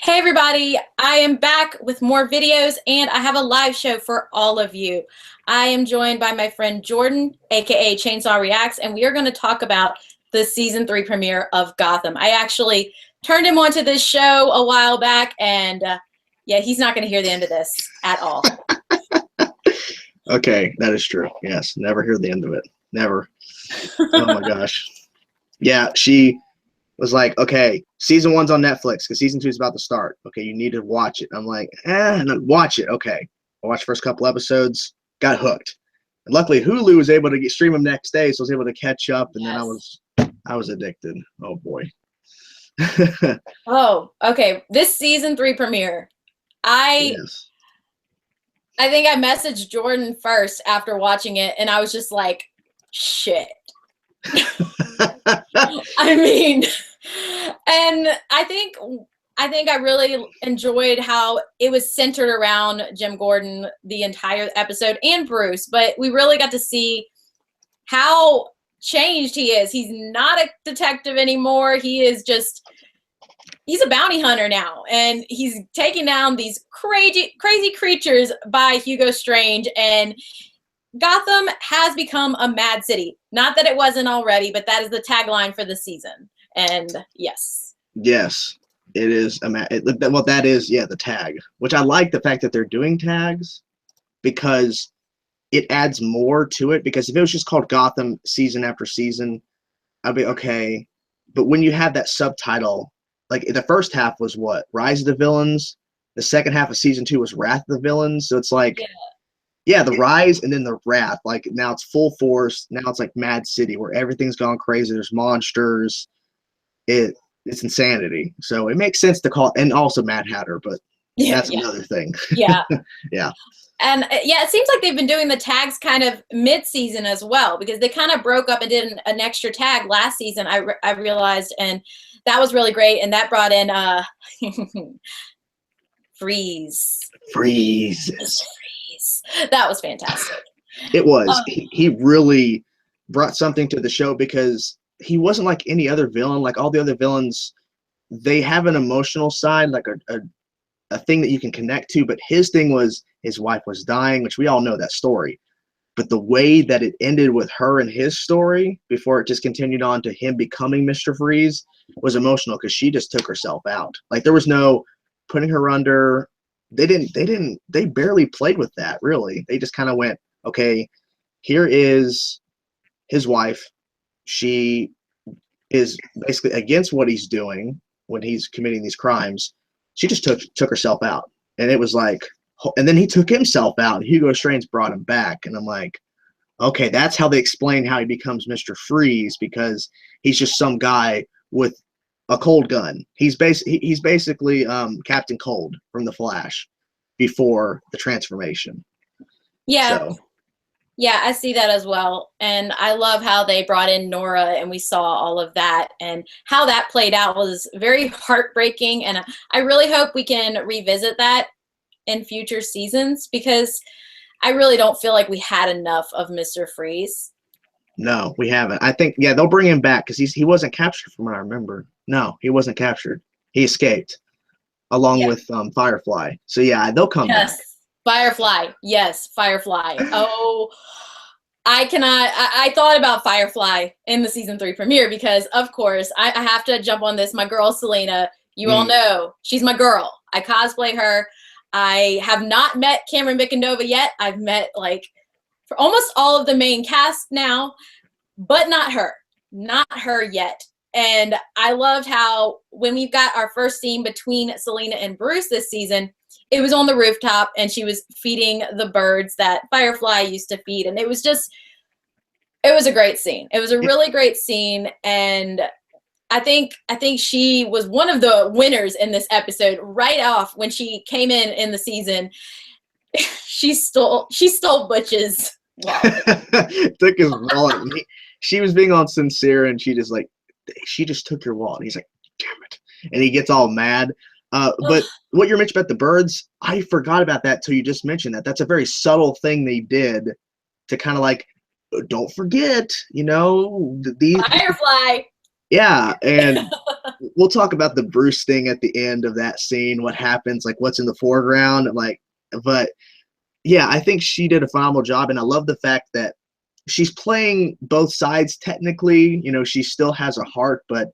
Hey everybody, I am back with more videos and I have a live show for all of you. I am joined by my friend Jordan, aka Chainsaw Reacts, and we are going to talk about the season 3 premiere of Gotham. I actually turned him onto this show a while back and yeah, he's not going to hear the end of this at all. Okay, that is true. Yes, never hear the end of it. Never. Oh my gosh. Yeah, she was like, okay, season 1's on Netflix because season 2 is about to start. Okay, you need to watch it. I'm like, no, watch it. Okay. I watched the first couple episodes, got hooked. And luckily Hulu was able to stream them next day, so I was able to catch up, and then I was addicted. Oh boy. Oh, okay. This season 3 premiere. Yes. I think I messaged Jordan first after watching it, and I was just like, shit. I mean, and I think I really enjoyed how it was centered around Jim Gordon the entire episode and Bruce, but we really got to see how changed he is. He's not a detective anymore. He's a bounty hunter now, and he's taking down these crazy creatures by Hugo Strange, and Gotham has become a mad city. Not that it wasn't already, but that is the tagline for the season. And yes. Yes, it is. Well, that is, yeah, the tag, which I like the fact that they're doing tags because it adds more to it. Because if it was just called Gotham season after season, I'd be okay. But when you have that subtitle, like the first half was what? Rise of the Villains. The second half of season 2 was Wrath of the Villains. So it's like, yeah, the rise and then the wrath. Like now it's full force. Now it's like Mad City where everything's gone crazy. There's monsters. It's insanity. So it makes sense to call it, and also Mad Hatter, but that's another thing. Yeah. Yeah. And yeah, it seems like they've been doing the tags kind of mid-season as well, because they kind of broke up and did an extra tag last season, I realized, and that was really great. And that brought in Freeze. That was fantastic. It was. He really brought something to the show because he wasn't like any other villain. Like all the other villains, they have an emotional side, like a thing that you can connect to. But his thing was his wife was dying, which we all know that story. But the way that it ended with her and his story before it just continued on to him becoming Mr. Freeze was emotional because she just took herself out. Like there was no putting her under. They barely played with that, really. They just kind of went, okay, here is his wife. She is basically against what he's doing when he's committing these crimes. She just took herself out. And it was like, and then he took himself out, and Hugo Strange brought him back. And I'm like, okay, that's how they explain how he becomes Mr. Freeze, because he's just some guy with a cold gun. He's basically Captain Cold from The Flash before the transformation. Yeah. So. Yeah, I see that as well. And I love how they brought in Nora and we saw all of that, and how that played out was very heartbreaking. And I really hope we can revisit that in future seasons, because I really don't feel like we had enough of Mr. Freeze. No, we haven't. I think, yeah, they'll bring him back because he wasn't captured from what I remember. No, he wasn't captured. He escaped along with Firefly. So yeah, they'll come back. Firefly. Yes, Firefly. Oh, I thought about Firefly in the season 3 premiere because, of course, I have to jump on this. My girl, Selena, you all know, she's my girl. I cosplay her. I have not met Cameron Bickendova yet. I've met, like, for almost all of the main cast now, but not her. Not her yet. And I loved how when we got our first scene between Selena and Bruce this season, it was on the rooftop and she was feeding the birds that Firefly used to feed. And it was a great scene. It was a really great scene. And I think she was one of the winners in this episode right off when she came in the season. She stole Butch's wallet. Took his wallet. She was being all sincere, and she just took your wallet. He's like, damn it. And he gets all mad. But what you mentioned about the birds, I forgot about that till you just mentioned that. That's a very subtle thing they did to kind of like, don't forget, these Firefly. Yeah, and we'll talk about the Bruce thing at the end of that scene, what happens, like what's in the foreground, like, but yeah, I think she did a phenomenal job, and I love the fact that she's playing both sides technically. You know, she still has a heart, but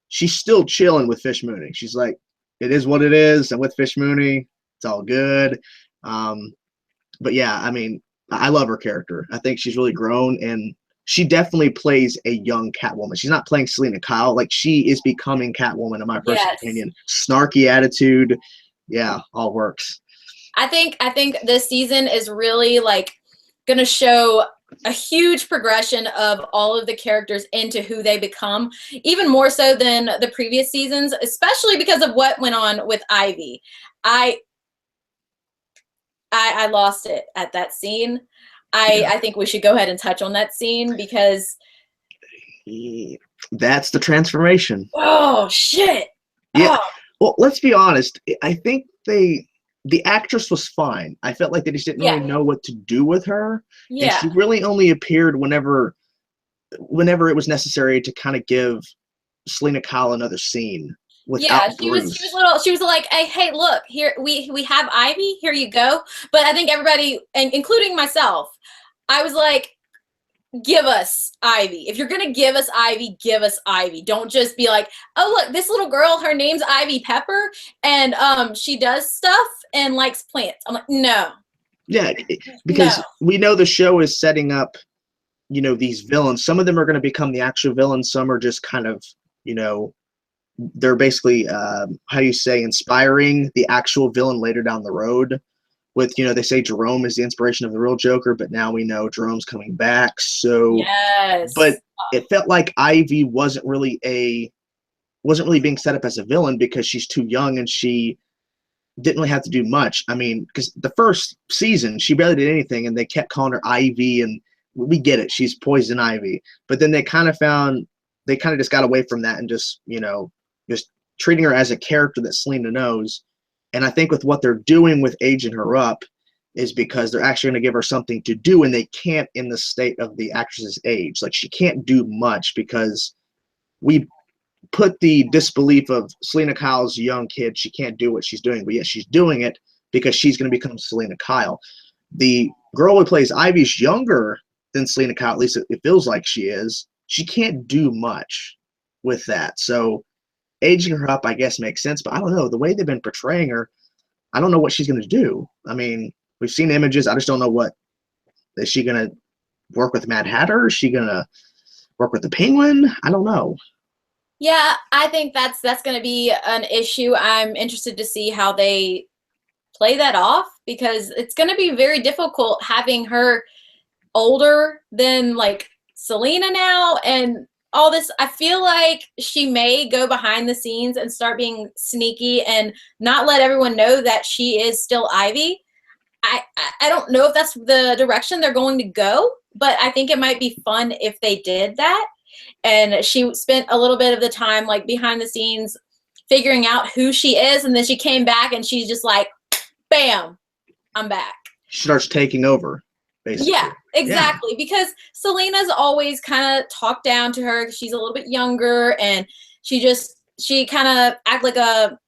she's still chilling with Fish Mooney. She's like, it is what it is, and with Fish Mooney, it's all good. Um, but yeah, I mean, I love her character. I think she's really grown, and she definitely plays a young Catwoman. She's not playing Selena Kyle. Like, she is becoming Catwoman, in my personal Yes. opinion. Snarky attitude. Yeah, all works. I think this season is really like gonna show a huge progression of all of the characters into who they become, even more so than the previous seasons, especially because of what went on with Ivy. I I lost it at that scene. Yeah. I think we should go ahead and touch on that scene because That's the transformation. oh shit. Yeah. Oh Well, let's be honest. I think the actress was fine. I felt like they just didn't yeah. really know what to do with her, and Yeah. she really only appeared whenever it was necessary to kind of give Selena Kyle another scene Yeah, without she was Bruce. little she was like, hey, look, here we have Ivy, here you go. But I think everybody, and including myself, I was like, give us Ivy. If you're gonna give us Ivy, give us Ivy. Don't just be like, oh look, this little girl, her name's Ivy Pepper, and she does stuff and likes plants. I'm like, no, Yeah, no. because we know the show is setting up, these villains. Some of them are going to become the actual villains. Some are just kind of, you know, they're basically, how do you say, inspiring the actual villain later down the road. With, they say Jerome is the inspiration of the real Joker, but now we know Jerome's coming back. So, but Yes. it felt like Ivy wasn't really being set up as a villain because she's too young and she didn't really have to do much. I mean, because the first season she barely did anything, and they kept calling her Ivy, and we get it, she's Poison Ivy. But then they kind of just got away from that and just treating her as a character that Selena knows. And I think with what they're doing with aging her up is because they're actually going to give her something to do, and they can't in the state of the actress's age. Like, she can't do much because we put the disbelief of Selena Kyle's young kid. She can't do what she's doing, but yet she's doing it because she's going to become Selena Kyle. The girl who plays Ivy's younger than Selena Kyle, at least it feels like she is. She can't do much with that. So aging her up, I guess, makes sense, but I don't know. The way they've been portraying her, I don't know what she's going to do. I mean, we've seen images. I just don't know what. Is she going to work with Mad Hatter? Is she going to work with the Penguin? I don't know. Yeah, I think that's going to be an issue. I'm interested to see how they play that off because it's going to be very difficult having her older than like Selena now and all this. I feel like she may go behind the scenes and start being sneaky and not let everyone know that she is still Ivy. I don't know if that's the direction they're going to go, but I think it might be fun if they did that. And she spent a little bit of the time like behind the scenes figuring out who she is, and then she came back and she's just like, bam, I'm back. She starts taking over, basically. Yeah, Yeah. exactly. Because Selena's always kind of talked down to her. She's a little bit younger, and she kind of act like a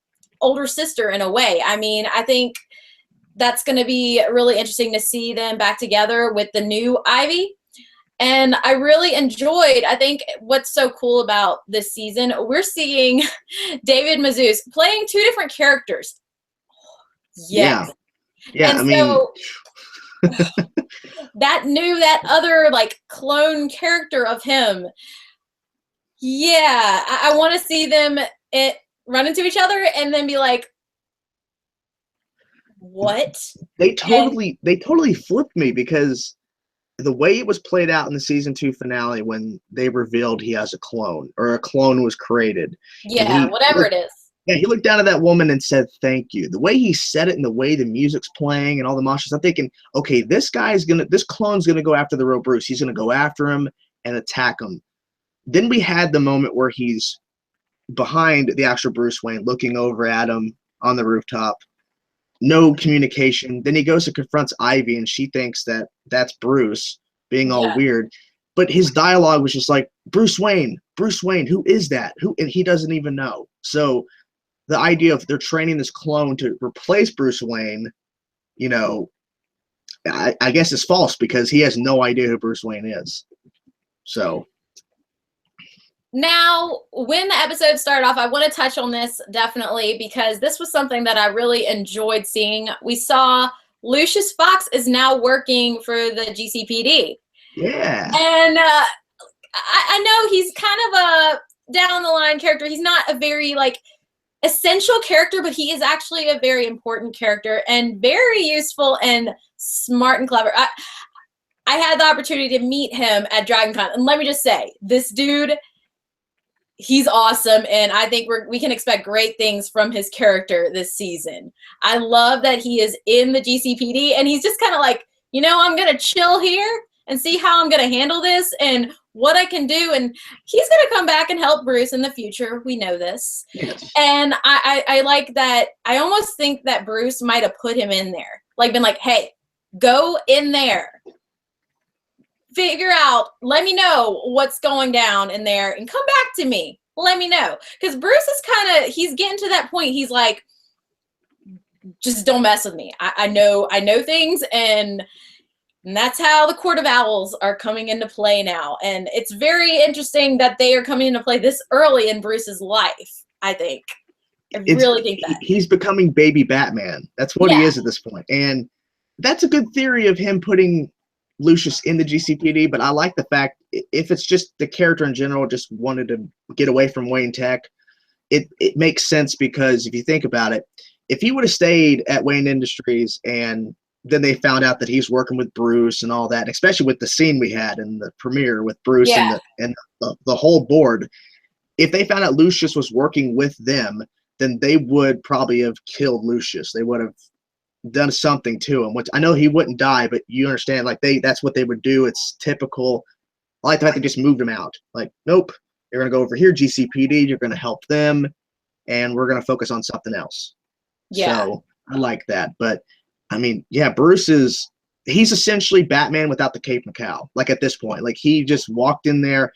older sister in a way. I mean, I think that's going to be really interesting to see them back together with the new Ivy. And I really enjoyed, I think what's so cool about this season, we're seeing David Mazouz playing two different characters. Yeah. Yes. Yeah. And I mean, so that other like clone character of him. Yeah. I want to see them run into each other and then be like, what? And they totally flipped me because the way it was played out in the season 2 finale when they revealed he has a clone or a clone was created, and yeah, whatever it is. he looked down at that woman and said thank you. The way he said it and the way the music's playing and all the monsters, I'm thinking, okay, this clone's gonna go after the real Bruce. He's gonna go after him and attack him. Then we had the moment where he's behind the actual Bruce Wayne, looking over at him on the rooftop. No communication. Then he goes to confronts Ivy, and she thinks that that's Bruce being all Yeah. weird. but his dialogue was just like, Bruce Wayne, who is that? Who? And he doesn't even know. So the idea of they're training this clone to replace Bruce Wayne, you know, I guess is false because he has no idea who Bruce Wayne is. So now, when the episode started off, I want to touch on this definitely because this was something that I really enjoyed seeing. We saw Lucius Fox is now working for the GCPD. Yeah. And I know he's kind of a down the line character. He's not a very like essential character, but he is actually a very important character and very useful and smart and clever. I had the opportunity to meet him at DragonCon, and let me just say, this dude, he's awesome, and I think we can expect great things from his character this season. I love that he is in the GCPD, and he's just kind of like, you know, I'm going to chill here and see how I'm going to handle this and what I can do. And he's going to come back and help Bruce in the future. We know this. Yes. And I like that. I almost think that Bruce might have put him in there, like been like, hey, go in there. Figure out, let me know what's going down in there and come back to me. Let me know. Because Bruce is kind of, he's getting to that point. He's like, just don't mess with me. I know things, and that's how the Court of Owls are coming into play now. And it's very interesting that they are coming into play this early in Bruce's life, I think. Really think that. He's becoming baby Batman. That's what he is at this point. And that's a good theory of him putting Lucius in the GCPD, but I like the fact if it's just the character in general just wanted to get away from Wayne Tech, it makes sense because if you think about it, if he would have stayed at Wayne Industries and then they found out that he's working with Bruce and all that, especially with the scene we had in the premiere with Bruce and the whole board, if they found out Lucius was working with them, then they would probably have killed Lucius. They would have done something to him, which I know he wouldn't die, but you understand, like that's what they would do. It's typical. I like the fact they just moved him out. Like, nope, you're going to go over here, GCPD, you're going to help them, and we're going to focus on something else. Yeah. So I like that. But I mean, yeah, Bruce he's essentially Batman without the cape and cowl. Like at this point, like he just walked in there.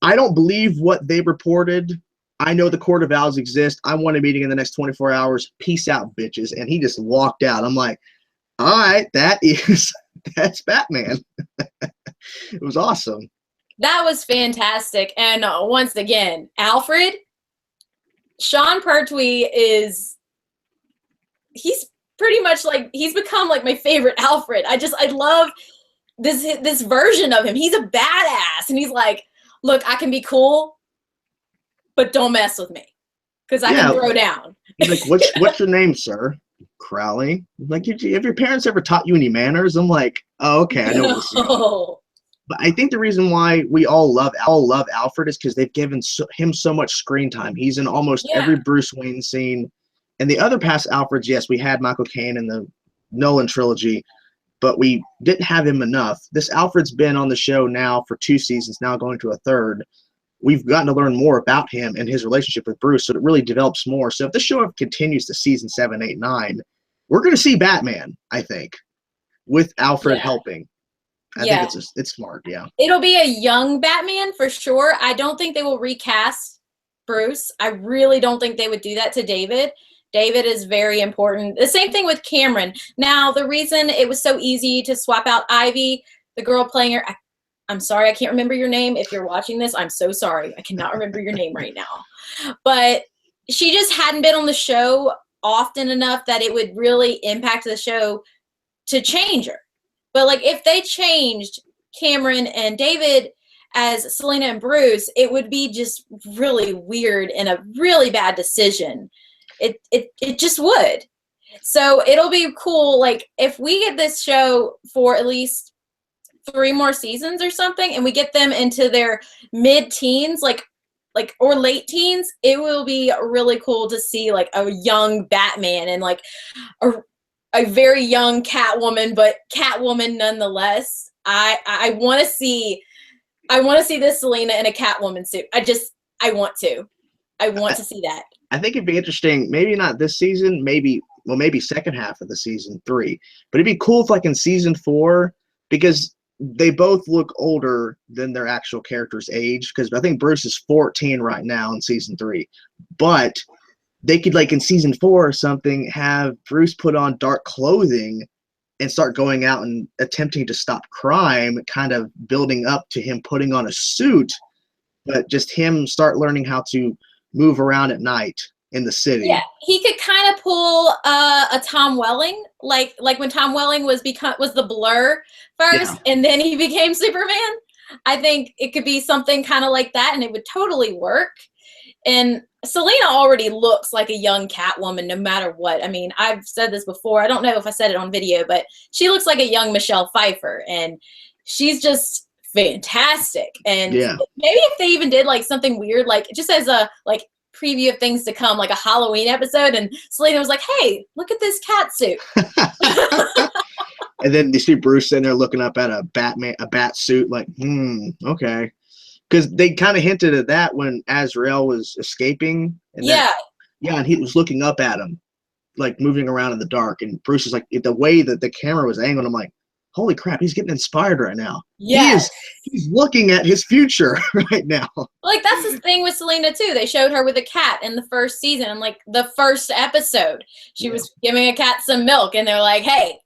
I don't believe what they reported. I know the Court of Owls exist. I want a meeting in the next 24 hours. Peace out, bitches. And he just walked out. I'm like, all right, that's Batman. It was awesome. That was fantastic. And once again, Alfred, Sean Pertwee he's pretty much like, he's become like my favorite Alfred. I love this version of him. He's a badass. And he's like, look, I can be cool, but don't mess with me because I can throw down. He's like, what's your name, sir? Crowley. Like, have your parents ever taught you any manners? I'm like, oh, okay, I know what this is. But I think the reason why we all love Alfred is because they've given him so much screen time. He's in almost every Bruce Wayne scene. And the other past Alfreds, yes, we had Michael Caine in the Nolan trilogy, but we didn't have him enough. This Alfred's been on the show now for 2 seasons, now going to a 3rd. We've gotten to learn more about him and his relationship with Bruce, so it really develops more. So if this show continues to season 7, 8, 9, we're going to see Batman, I think, with Alfred helping. I think it's smart, It'll be a young Batman for sure. I don't think they will recast Bruce. I really don't think they would do that to David. David is very important. The same thing with Cameron. Now, the reason it was so easy to swap out Ivy, the girl playing her, I'm sorry, I can't remember your name. If you're watching this, I'm so sorry. I cannot remember your name right now. But she just hadn't been on the show often enough that it would really impact the show to change her. But like if they changed Cameron and David as Selena and Bruce, it would be just really weird and a really bad decision. It just would. So it'll be cool. Like if we get this show for at least 3 more seasons or something, and we get them into their mid-teens, like or late teens, it will be really cool to see like a young Batman and like a very young Catwoman, but Catwoman nonetheless. I want to see this Selena in a Catwoman suit. I want to see that. I think it'd be interesting. Maybe not this season. Maybe second half of the season 3. But it'd be cool if like in season 4, because they both look older than their actual character's age, because I think Bruce is 14 right now in season 3. But they could, like in season 4 or something, have Bruce put on dark clothing and start going out and attempting to stop crime, kind of building up to him putting on a suit, but just him start learning how to move around at night in the city. Yeah, he could kind of pull a Tom Welling, like when Tom Welling was the Blur first, and then he became Superman. I think it could be something kind of like that, and it would totally work. And Selena already looks like a young Catwoman, no matter what. I mean, I've said this before. I don't know if I said it on video, but she looks like a young Michelle Pfeiffer, and she's just fantastic. And maybe if they even did like something weird, like just as a like preview of things to come, like a Halloween episode, and Selena was like, hey, look at this cat suit. And then you see Bruce sitting there looking up at a bat suit, like, okay. Because they kind of hinted at that when Azrael was escaping. And and he was looking up at him, like moving around in the dark. And Bruce is like, the way that the camera was angled, I'm like, holy crap, he's getting inspired right now. He's looking at his future right now. Like, that's the thing with Selena too. They showed her with a cat in the first season, and like the first episode, she was giving a cat some milk, and they're like, hey,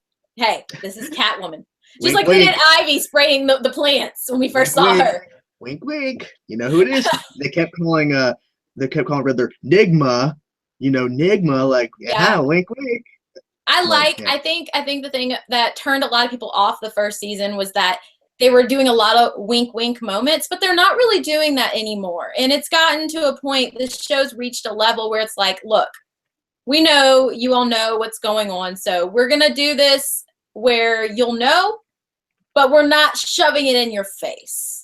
this is Catwoman. Just like they did Ivy spraying the plants when we first saw her. Wink, wink. You know who it is? They kept calling her Nigma. You know, Nigma, like, wink, wink. I think the thing that turned a lot of people off the first season was that they were doing a lot of wink, wink moments, but they're not really doing that anymore. And it's gotten to a point, this show's reached a level where it's like, look, we know you all know what's going on, so we're going to do this where you'll know, but we're not shoving it in your face.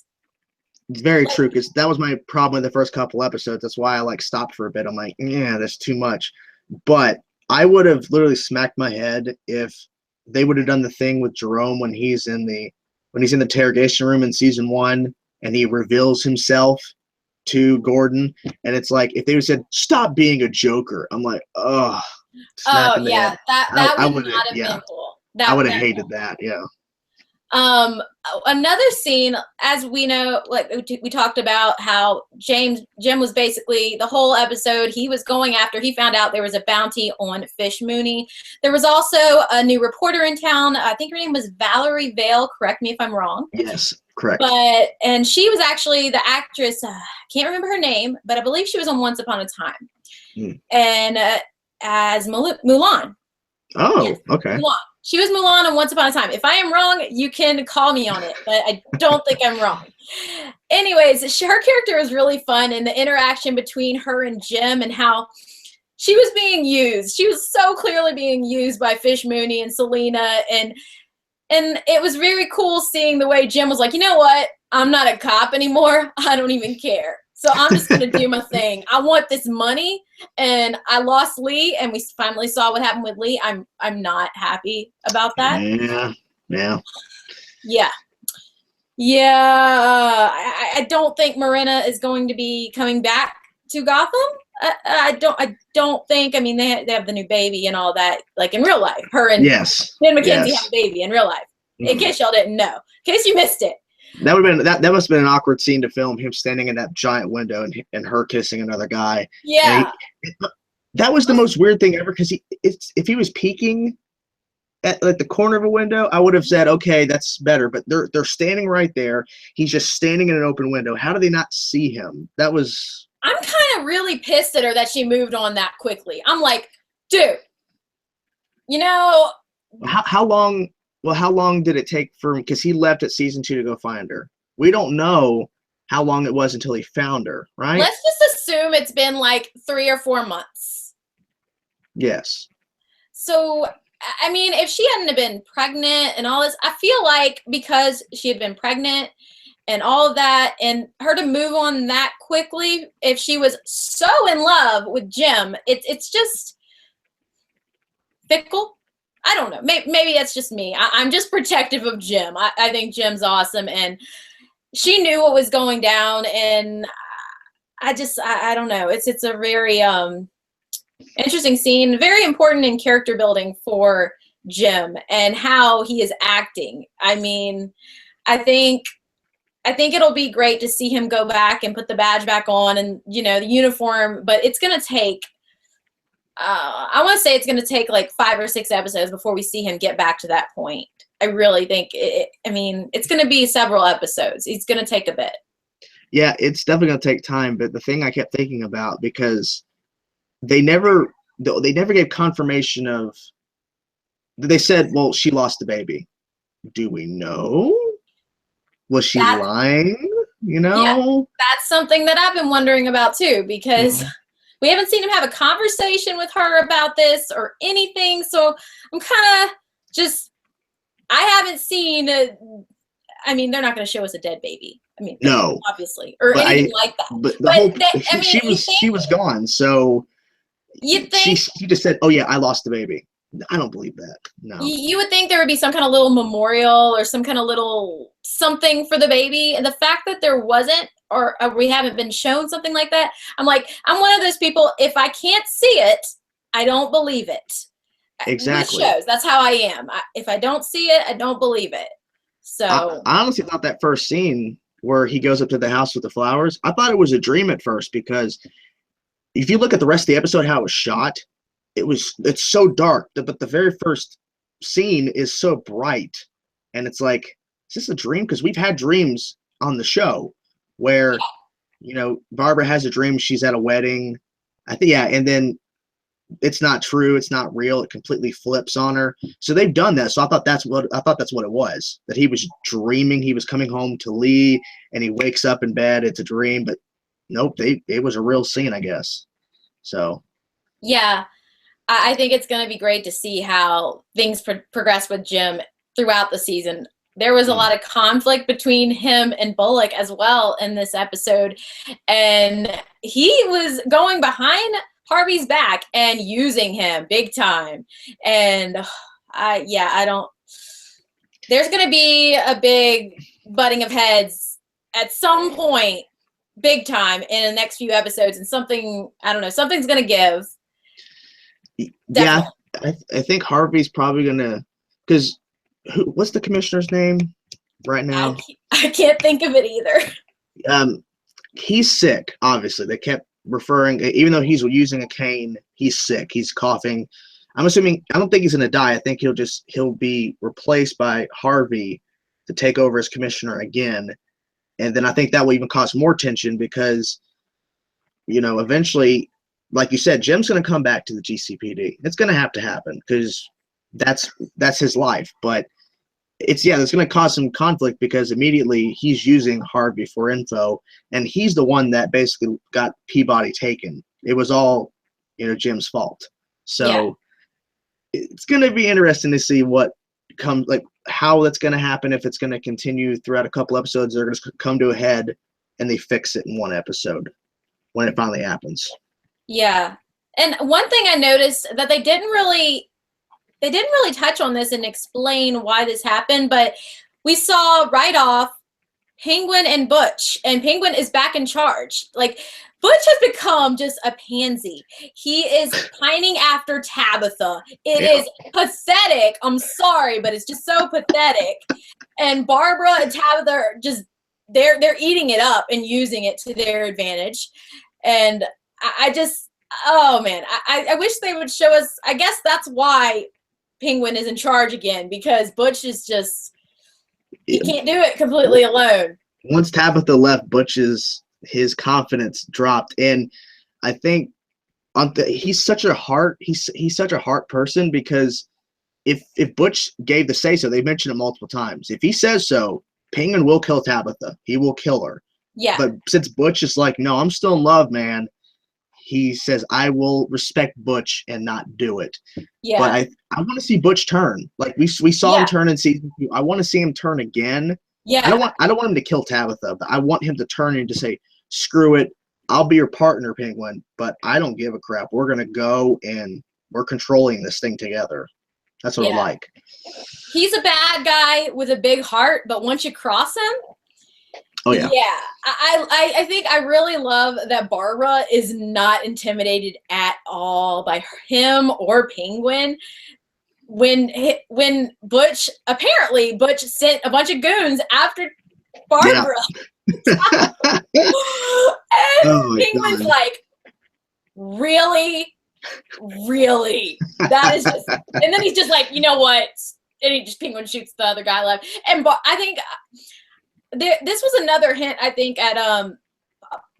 It's very true, because that was my problem in the first couple episodes. That's why I like stopped for a bit. I'm like, that's too much. But I would have literally smacked my head if they would have done the thing with Jerome when he's in the interrogation room in season 1 and he reveals himself to Gordon, and it's like if they would have said, stop being a Joker. I'm like, that would not have been cool. I would have hated that. Another scene, as we know, like we talked about how Jim was basically the whole episode, he found out there was a bounty on Fish Mooney. There was also a new reporter in town. I think her name was Valerie Vale. Correct me if I'm wrong. Yes, correct. And she was actually the actress. I can't remember her name, but I believe she was on Once Upon a Time. And as Mulan. Oh, yes, okay. Mulan. She was Mulan on Once Upon a Time. If I am wrong, you can call me on it, but I don't think I'm wrong. Anyways, her character was really fun, and the interaction between her and Jim and how she was being used. She was so clearly being used by Fish Mooney and Selena, and it was very cool seeing the way Jim was like, you know what? I'm not a cop anymore. I don't even care. So I'm just going to do my thing. I want this money, and I lost Lee, and we finally saw what happened with Lee. I'm not happy about that. Yeah. I don't think Marina is going to be coming back to Gotham. I don't think. I mean, they have the new baby and all that, like in real life. Her and Ben McKenzie have a baby in real life. In case y'all didn't know, in case you missed it. That would have been that must have been an awkward scene to film, him standing in that giant window and her kissing another guy. Yeah. That was the most weird thing ever, because if he was peeking at like the corner of a window, I would have said, okay, that's better. But they're standing right there. He's just standing in an open window. How do they not see him? That was. I'm kind of really pissed at her that she moved on that quickly. I'm like, dude, you know. How long? Well, how long did it take for him? Because he left at season 2 to go find her. We don't know how long it was until he found her, right? Let's just assume it's been like 3 or 4 months. Yes. So, I mean, if she hadn't been pregnant and all this, I feel like because she had been pregnant and all of that, and her to move on that quickly, if she was so in love with Jim, it's just fickle. I don't know. Maybe that's just me. I'm just protective of Jim. I think Jim's awesome, and she knew what was going down, and I don't know. It's a very interesting scene, very important in character building for Jim and how he is acting. I mean, I think it'll be great to see him go back and put the badge back on and, you know, the uniform, but it's going to take, I want to say it's going to take like 5 or 6 episodes before we see him get back to that point. I really think it's going to be several episodes. It's going to take a bit. Yeah, it's definitely going to take time. But the thing I kept thinking about, because they never gave confirmation of, they said, well, she lost the baby. Do we know? Was she lying? You know? Yeah, that's something that I've been wondering about too, because we haven't seen him have a conversation with her about this or anything. So I'm kind of just, I haven't seen, I mean, they're not going to show us a dead baby. I mean, no, obviously, or anything like that. But she was gone. So you think she just said, "Oh yeah, I lost the baby." I don't believe that. No. You would think there would be some kind of little memorial or some kind of little something for the baby. And the fact that there wasn't, or we haven't been shown something like that, I'm like, I'm one of those people, if I can't see it, I don't believe it. Exactly. With shows, that's how I am. If I don't see it, I don't believe it. So I honestly thought that first scene where he goes up to the house with the flowers, I thought it was a dream at first, because if you look at the rest of the episode, how it was shot, it's so dark, but the very first scene is so bright, and it's like, is this a dream? Because we've had dreams on the show where, you know, Barbara has a dream she's at a wedding, I think, yeah, and then it's not true, it's not real, it completely flips on her. So they've done that. So I thought that's what it was, that he was dreaming he was coming home to Lee, and he wakes up in bed, it's a dream. But nope, it was a real scene, I guess. So yeah, I think it's going to be great to see how things progress with Jim throughout the season. There was a lot of conflict between him and Bullock as well in this episode, and he was going behind Harvey's back and using him big time. And I don't. There's going to be a big butting of heads at some point, big time, in the next few episodes, and something, I don't know, something's going to give. Definitely. Yeah, I think Harvey's probably gonna, because what's the commissioner's name right now? I can't think of it either. He's sick. Obviously, they kept referring, even though he's using a cane, he's sick. He's coughing. I'm assuming, I don't think he's gonna die. I think he'll be replaced by Harvey to take over as commissioner again, and then I think that will even cause more tension, because, you know, eventually, like you said, Jim's going to come back to the GCPD. It's going to have to happen, because that's his life. But it's going to cause some conflict, because immediately he's using Harvey for info, and he's the one that basically got Peabody taken. It was all, you know, Jim's fault. So it's going to be interesting to see what comes, like how that's going to happen, if it's going to continue throughout a couple episodes. They're going to come to a head and they fix it in one episode when it finally happens. Yeah. And one thing I noticed that they didn't really touch on this and explain why this happened, but we saw right off Penguin and Butch, and Penguin is back in charge. Like, Butch has become just a pansy. He is pining after Tabitha. It is pathetic. I'm sorry, but it's just so pathetic. And Barbara and Tabitha are just, they're eating it up and using it to their advantage. And I just, oh man, I wish they would show us. I guess that's why Penguin is in charge again, because Butch is just, he can't do it completely alone. Once Tabitha left, his confidence dropped, and I think he's such a heart person, because if Butch gave the say so, they mentioned it multiple times. If he says so, Penguin will kill Tabitha. He will kill her. Yeah. But since Butch is like, no, I'm still in love, man, he says, I will respect Butch and not do it. Yeah. But I want to see Butch turn. Like we saw him turn in season 2. I want to see him turn again. Yeah. I don't want him to kill Tabitha, but I want him to turn and to say, screw it, I'll be your partner, Penguin, but I don't give a crap. We're gonna go and we're controlling this thing together. That's what I like. He's a bad guy with a big heart, but once you cross him, oh yeah. Yeah. I think I really love that Barbara is not intimidated at all by him or Penguin. when Butch sent a bunch of goons after Barbara. Yeah. And Oh my Penguin's God. like, really? That is just, and then he's just like, you know what? And Penguin shoots the other guy left. And I think this was another hint, I think, at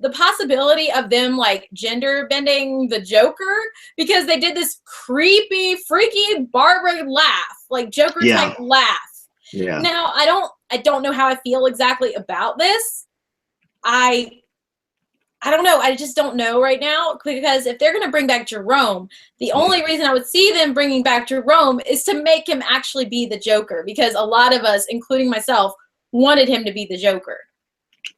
the possibility of them like gender bending the Joker, because they did this creepy, freaky Barbara laugh, like Joker type laugh. Yeah. Now I don't know how I feel exactly about this. I don't know. I just don't know right now, because if they're going to bring back Jerome, the only reason I would see them bringing back Jerome is to make him actually be the Joker, because a lot of us, including myself, wanted him to be the Joker.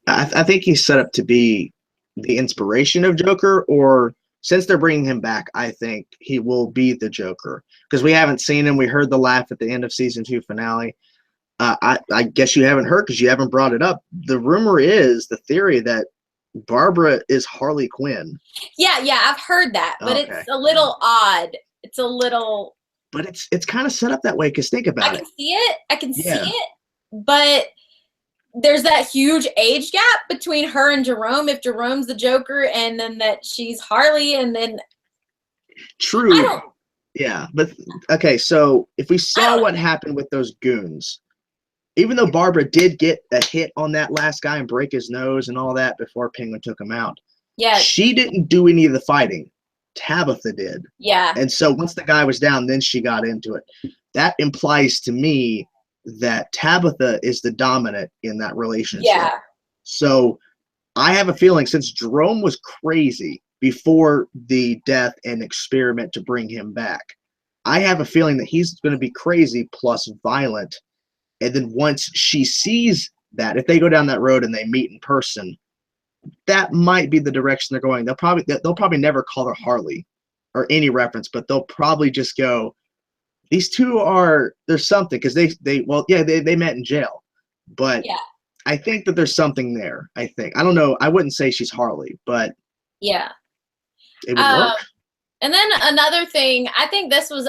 I think he's set up to be the inspiration of Joker, or since they're bringing him back, I think he will be the Joker, because we haven't seen him. We heard the laugh at the end of season 2 finale. I guess you haven't heard because you haven't brought it up. The rumor is, the theory, that Barbara is Harley Quinn. Yeah, I've heard that, but okay. It's a little odd. It's a little. But it's kind of set up that way, because think about it. I can see it, but there's that huge age gap between her and Jerome. If Jerome's the Joker, and then that she's Harley, and then. True. Yeah, but okay. So if we saw what happened with those goons. Even though Barbara did get a hit on that last guy and break his nose and all that before Penguin took him out, she didn't do any of the fighting. Tabitha did. Yeah. And so once the guy was down, then she got into it. That implies to me that Tabitha is the dominant in that relationship. Yeah. So I have a feeling, since Jerome was crazy before the death and experiment to bring him back, I have a feeling that he's going to be crazy plus violent. And then once she sees that, if they go down that road and they meet in person, that might be the direction they're going. They'll probably never call her Harley or any reference, but they'll probably just go, these two there's something, because they met in jail. But I think that there's something there. I don't know. I wouldn't say she's Harley, but it would work. And then another thing, I think this was,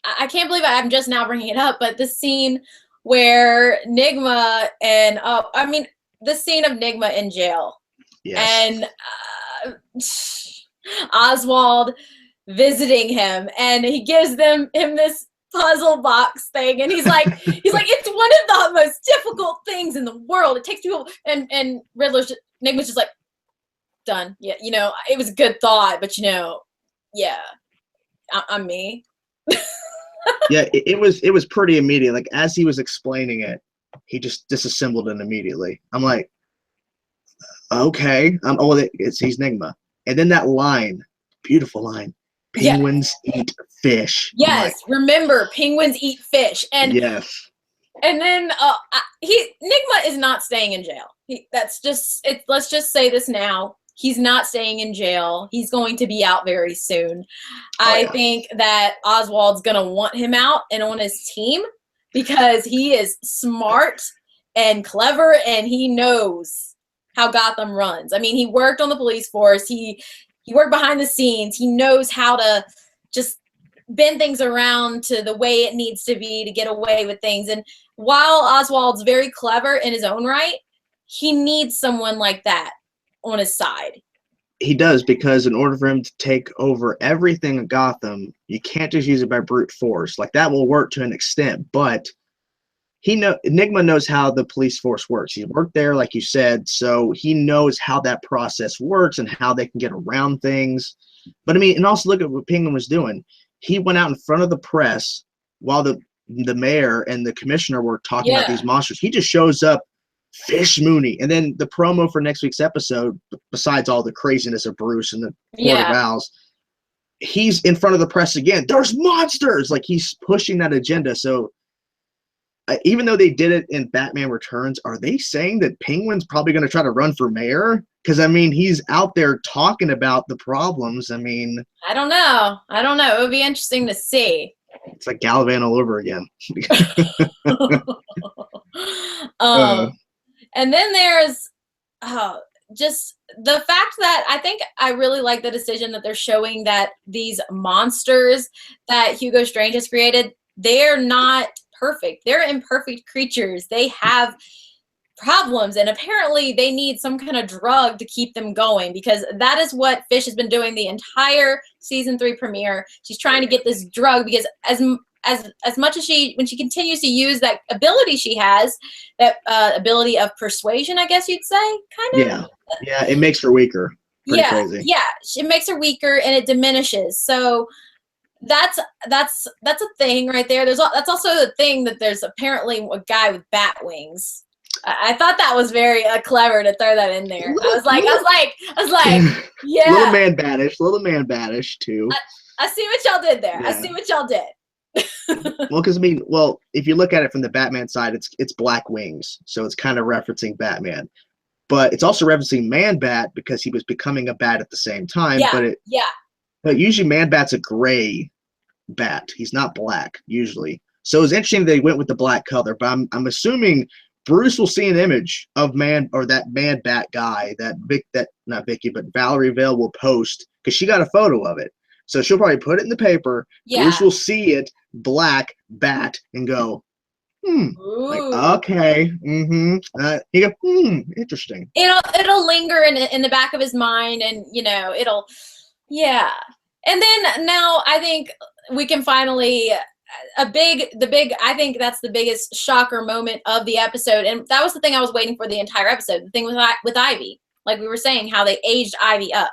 I can't believe I'm just now bringing it up, but the scene where Nigma and the scene of Nigma in jail, and Oswald visiting him, and he gives him this puzzle box thing, and he's like it's one of the most difficult things in the world. It takes people, and Nigma's just like, done. Yeah, it was a good thought, but I'm me. Yeah, it was pretty immediate. Like, as he was explaining it, he just disassembled it immediately. I'm like, okay. He's Nigma. And then that line, beautiful line, penguins eat fish. Yes, remember, penguins eat fish. And yes. And then Nigma is not staying in jail. Let's just say this now. He's not staying in jail. He's going to be out very soon. I think that Oswald's going to want him out and on his team, because he is smart and clever, and he knows how Gotham runs. I mean, he worked on the police force. He worked behind the scenes. He knows how to just bend things around to the way it needs to be to get away with things. And while Oswald's very clever in his own right, he needs someone like that on his side. He does, because in order for him to take over everything in Gotham, you can't just use it by brute force. Like, that will work to an extent, but Enigma knows how the police force works. He worked there, like you said, so he knows how that process works and how they can get around things. But I mean, and also look at what Penguin was doing. He went out in front of the press while the mayor and the commissioner were talking about these monsters. He just shows up, Fish Mooney. And then the promo for next week's episode, besides all the craziness of Bruce and the Court of Owls, he's in front of the press again. There's monsters! Like, he's pushing that agenda. So even though they did it in Batman Returns, are they saying that Penguin's probably going to try to run for mayor? Because, I mean, he's out there talking about the problems. I mean, I don't know. It would be interesting to see. It's like Gallivan all over again. And then there's just the fact that I think I really like the decision that they're showing that these monsters that Hugo Strange has created, they're not perfect. They're imperfect creatures. They have problems, and apparently they need some kind of drug to keep them going, because that is what Fish has been doing the entire season 3 premiere. She's trying to get this drug because as much as when she continues to use that ability she has, that ability of persuasion, I guess you'd say, kind of. Yeah, it makes her weaker. Pretty crazy. Yeah, it makes her weaker and it diminishes. So that's a thing right there. That's also the thing that there's apparently a guy with bat wings. I thought that was very clever to throw that in there. I was like, yeah. Little man baddish too. I see what y'all did there. Yeah. I see what y'all did. Well, because if you look at it from the Batman side, it's black wings, so it's kind of referencing Batman, but it's also referencing Man-Bat because he was becoming a bat at the same time. Yeah. But usually Man-Bat's a gray bat. He's not black usually. So it was interesting that they went with the black color. But I'm assuming Bruce will see an image of that Man-Bat guy that not Vicky, but Valerie Vale will post, because she got a photo of it. So she'll probably put it in the paper. Yeah. Bruce will see it, black bat, and go, like, okay, he go, interesting. It'll linger in the back of his mind, and yeah. And then now I think we can finally I think that's the biggest shocker moment of the episode, and that was the thing I was waiting for the entire episode. The thing with Ivy, like we were saying, how they aged Ivy up,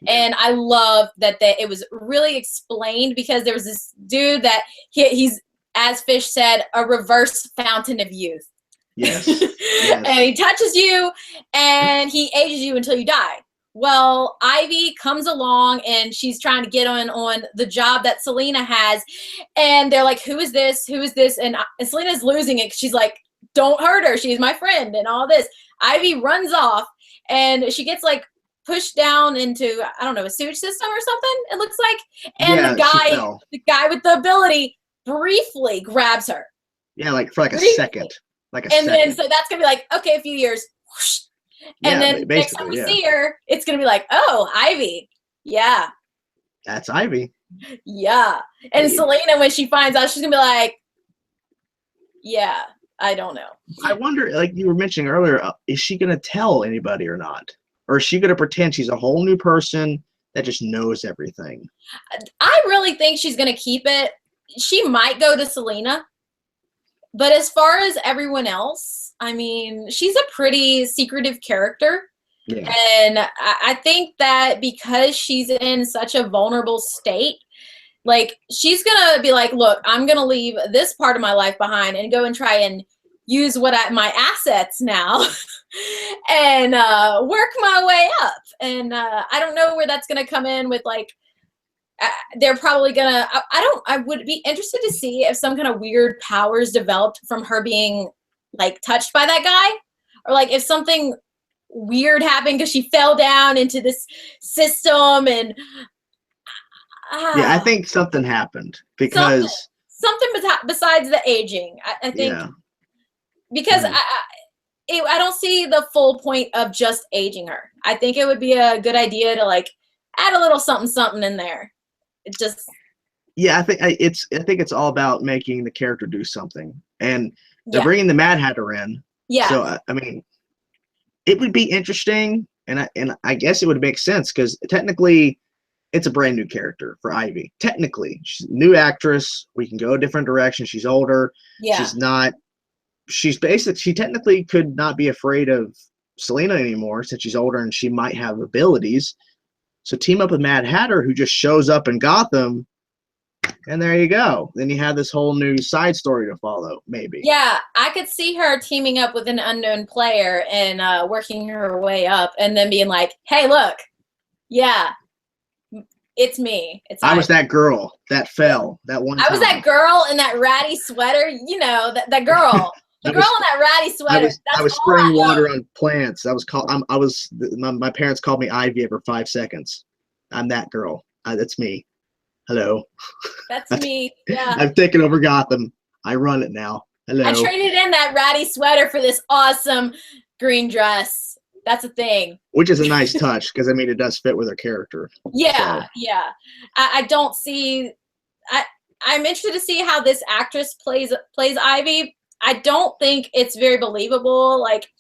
and I love that it was really explained, because there was this dude that he's, as Fish said, a reverse fountain of youth. Yes. And he touches you, and he ages you until you die. Well, Ivy comes along and she's trying to get on the job that Selena has. And they're like, who is this? Who is this? And Selena's losing it. She's like, don't hurt her. She's my friend and all this. Ivy runs off and she gets like pushed down into, I don't know, a sewage system or something, it looks like. And the guy with the ability briefly grabs her. Yeah, like for like a second. Then so that's going to be like, okay, a few years. Whoosh. And then next time we see her, it's going to be like, oh, Ivy. Yeah. That's Ivy. Yeah. And Selena, when she finds out, she's going to be like, yeah, I don't know. I wonder, like you were mentioning earlier, is she going to tell anybody or not? Or is she going to pretend she's a whole new person that just knows everything? I really think she's going to keep it. She might go to Selena. But as far as everyone else, I mean, she's a pretty secretive character. Yeah. And I think that because she's in such a vulnerable state, like, she's going to be like, look, I'm going to leave this part of my life behind and go and try and use my assets now and work my way up. And I don't know where that's going to come in with, like, they're probably gonna, I would be interested to see if some kind of weird powers developed from her being like touched by that guy, or like if something weird happened because she fell down into this system. And yeah, I think something happened because something besides the aging. I think because I don't see the full point of just aging her. I think it would be a good idea to like add a little something in there. It just, yeah, I think it's all about making the character do something, and they're bringing the Mad Hatter in. Yeah. So I mean, it would be interesting, and I guess it would make sense because technically, it's a brand new character for Ivy. Technically, she's a new actress. We can go a different direction. She's older. Yeah. She technically could not be afraid of Selena anymore since she's older and she might have abilities. So team up with Mad Hatter, who just shows up in Gotham, and there you go. Then you have this whole new side story to follow, maybe. Yeah, I could see her teaming up with an unknown player and working her way up, and then being like, "Hey, look, yeah, it's me. I was that girl that fell that one time. I was that girl in that ratty sweater. You know, that girl." The girl in that ratty sweater. I was spraying water on plants. That was called. My parents called me Ivy every 5 seconds. I'm that girl. That's me. Hello. That's me. Yeah. I've taken over Gotham. I run it now. Hello. I traded in that ratty sweater for this awesome green dress. That's a thing. Which is a nice touch because it does fit with her character. Yeah, so. Yeah. I don't see. I'm interested to see how this actress plays Ivy. I don't think it's very believable. Like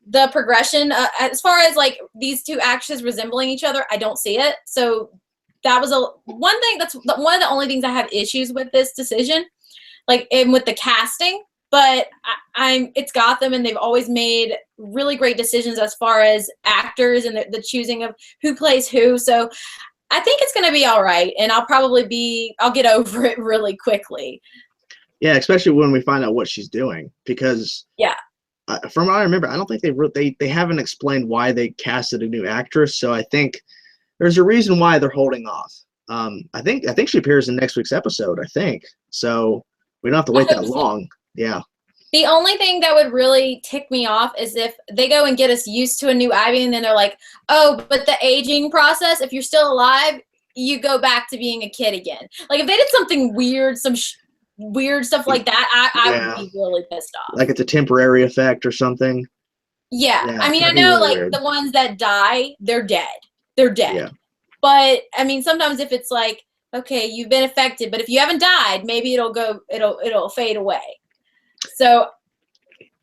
the progression, as far as like these two actresses resembling each other, I don't see it. So that was one thing. That's one of the only things I have issues with this decision, like and with the casting. But it's Gotham, and they've always made really great decisions as far as actors and the choosing of who plays who. So I think it's going to be all right, and I'll get over it really quickly. Yeah, especially when we find out what she's doing, because yeah, from what I remember, I don't think they haven't explained why they casted a new actress. So I think there's a reason why they're holding off. I think she appears in next week's episode. I think so. We don't have to wait that long. Yeah. The only thing that would really tick me off is if they go and get us used to a new Ivy, and then they're like, oh, but the aging process, if you're still alive, you go back to being a kid again. Like if they did something weird, some weird stuff like that, I would be really pissed off. Like it's a temporary effect or something. Yeah. I mean, I know really like weird. The ones that die, they're dead. They're dead. Yeah. But I mean, sometimes if it's like, okay, you've been affected, but if you haven't died, maybe it'll fade away. So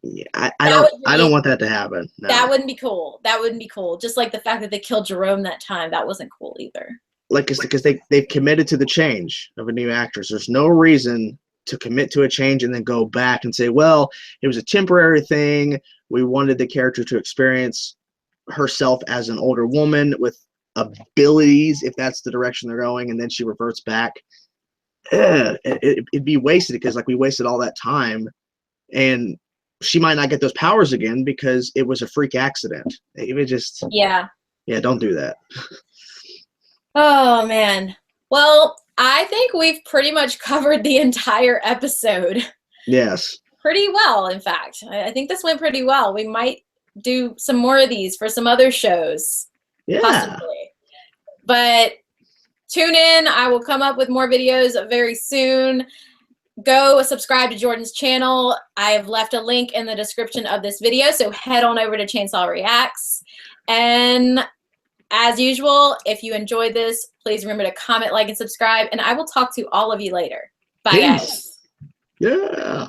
yeah, I don't want that to happen. No. That wouldn't be cool. That wouldn't be cool. Just like the fact that they killed Jerome that time, that wasn't cool either. Like it's because they've committed to the change of a new actress. There's no reason to commit to a change and then go back and say, well, it was a temporary thing. We wanted the character to experience herself as an older woman with abilities, if that's the direction they're going, and then she reverts back. It'd be wasted, because like we wasted all that time, and she might not get those powers again because it was a freak accident. It would just yeah, don't do that. Oh man. Well, I think we've pretty much covered the entire episode. Yes. Pretty well, in fact. I think this went pretty well. We might do some more of these for some other shows. Yeah. Possibly. But tune in. I will come up with more videos very soon. Go subscribe to Jordan's channel. I have left a link in the description of this video, so head on over to Chainsaw Reacts. And as usual, if you enjoyed this, please remember to comment, like, and subscribe, and I will talk to all of you later. Bye, guys. Yeah.